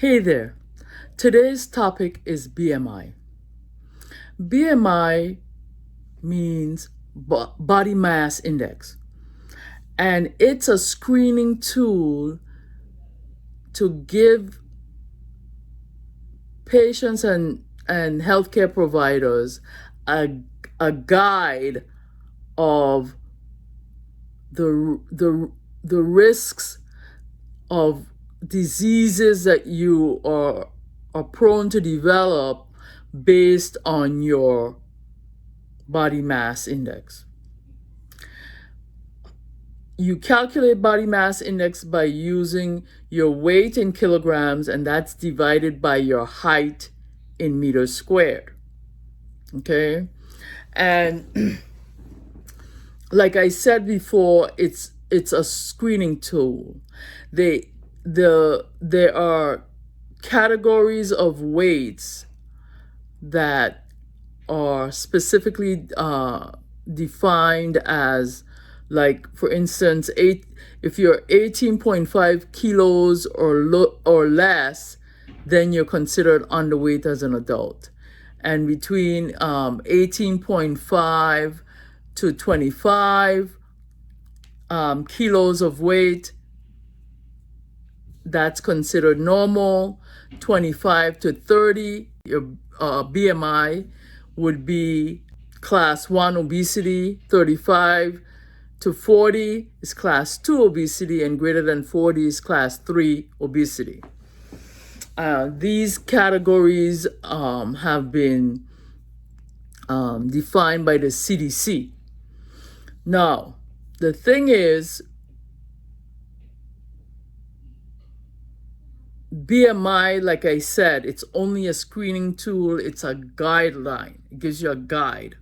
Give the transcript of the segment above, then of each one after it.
Hey there. Today's topic is BMI. BMI means body mass index, and it's a screening tool to give patients and healthcare providers a guide of the risks of diseases that you are prone to develop based on your body mass index. You calculate body mass index by using your weight in kilograms, and that's divided by your height in meters squared. Okay? And like I said before, it's a screening tool. There are categories of weights that are specifically defined as, like, for instance, if you're 18.5 kilos or less, then you're considered underweight as an adult. And between 18.5 to 25 kilos of weight, that's considered normal. 25 to 30, your BMI would be class 1 obesity. 35 to 40 is class 2 obesity, and greater than 40 is class 3 obesity. These categories have been defined by the CDC. Now, the thing is, BMI, like I said, it's only a screening tool. It's a guideline. It gives you a guide.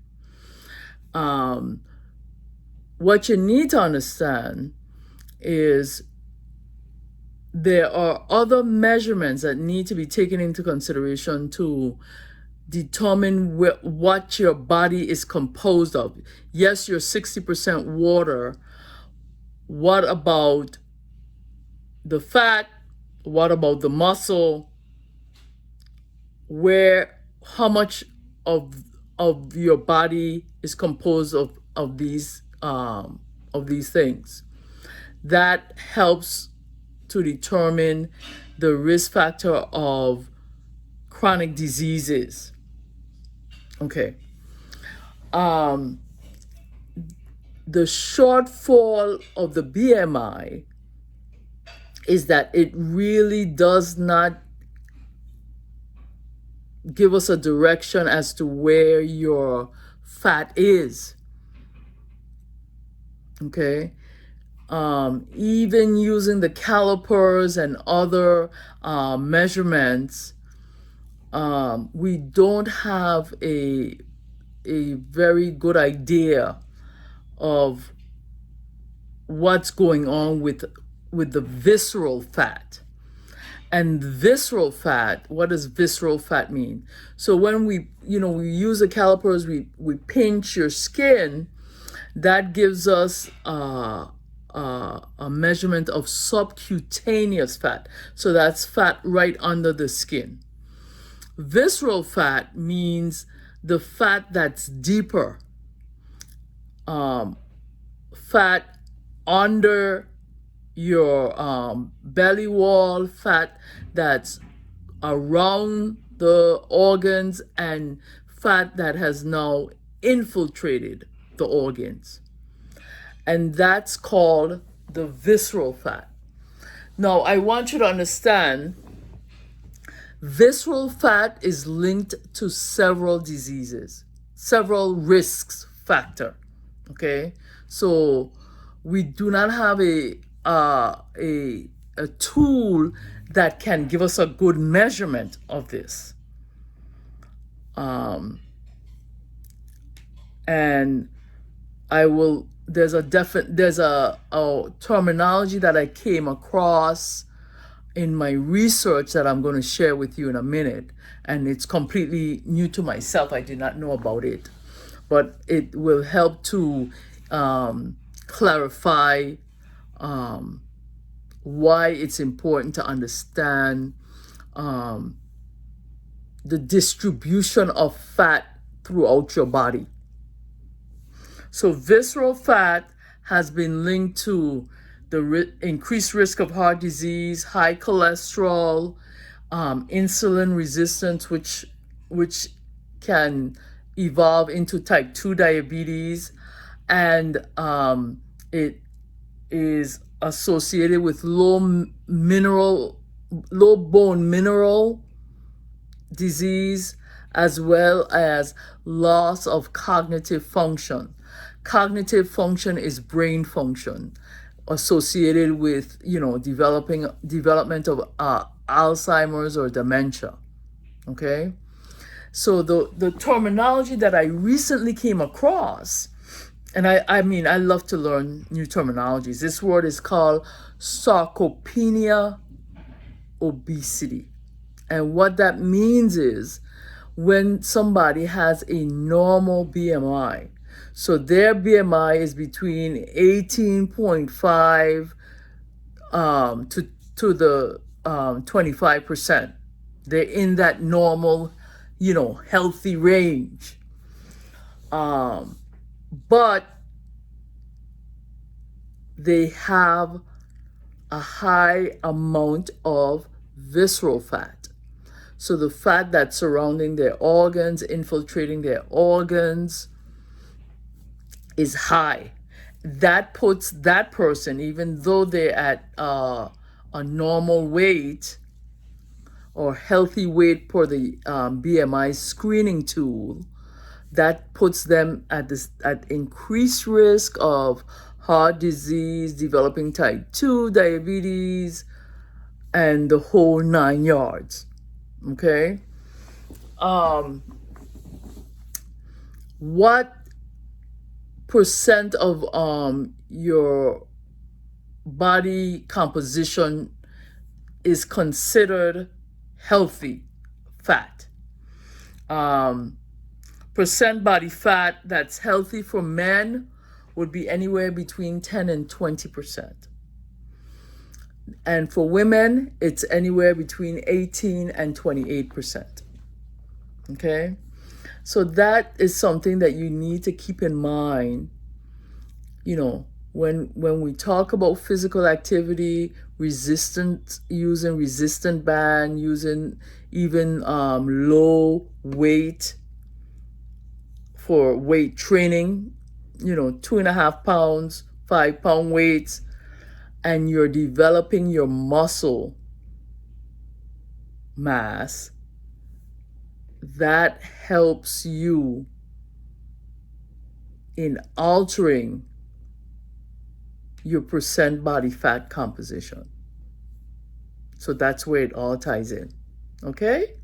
What you need to understand is there are other measurements that need to be taken into consideration to determine what your body is composed of. Yes, you're 60% water. What about the fat? What about the muscle? How much of your body is composed of these things? That helps to determine the risk factor of chronic diseases. Okay. The shortfall of the BMI is that it really does not give us a direction as to where your fat is. Okay? Even using the calipers and other measurements, we don't have a very good idea of what's going on with the visceral fat. And visceral fat, what does visceral fat mean? So when we use the calipers, we pinch your skin, that gives us a measurement of subcutaneous fat. So that's fat right under the skin. Visceral fat means the fat that's deeper, fat under your belly wall, fat that's around the organs, and fat that has now infiltrated the organs. And that's called the visceral fat. Now, I want you to understand, visceral fat is linked to several diseases, several risks factor. Okay, so we do not have a tool that can give us a good measurement of this. And there's a terminology that I came across in my research that I'm going to share with you in a minute, and it's completely new to myself. I did not know about it, but it will help to clarify why it's important to understand um, the distribution of fat throughout your body. So visceral fat has been linked to the increased risk of heart disease, high cholesterol, insulin resistance, which can evolve into type 2 diabetes, and it is associated with low bone mineral disease, as well as loss of cognitive function. Cognitive function is brain function associated with, development of Alzheimer's or dementia. Okay? So the terminology that I recently came across, and I mean, I love to learn new terminologies. This word is called sarcopenia obesity. And what that means is when somebody has a normal BMI, so their BMI is between 18.5 to the 25%. They're in that normal, healthy range. But they have a high amount of visceral fat. So the fat that's surrounding their organs, infiltrating their organs, is high. That puts that person, even though they're at a normal weight or healthy weight per the BMI screening tool, that puts them at increased risk of heart disease, developing type 2 diabetes, and the whole 9 yards. Okay? What percent of your body composition is considered healthy fat? Percent body fat that's healthy for men would be anywhere between 10 and 20%. And for women, it's anywhere between 18 and 28%. Okay? So that is something that you need to keep in mind, when we talk about physical activity, using resistant band, using even low weight for weight training, 2.5 pounds, 5-pound weights, and you're developing your muscle mass, that helps you in altering your percent body fat composition. So that's where it all ties in. Okay?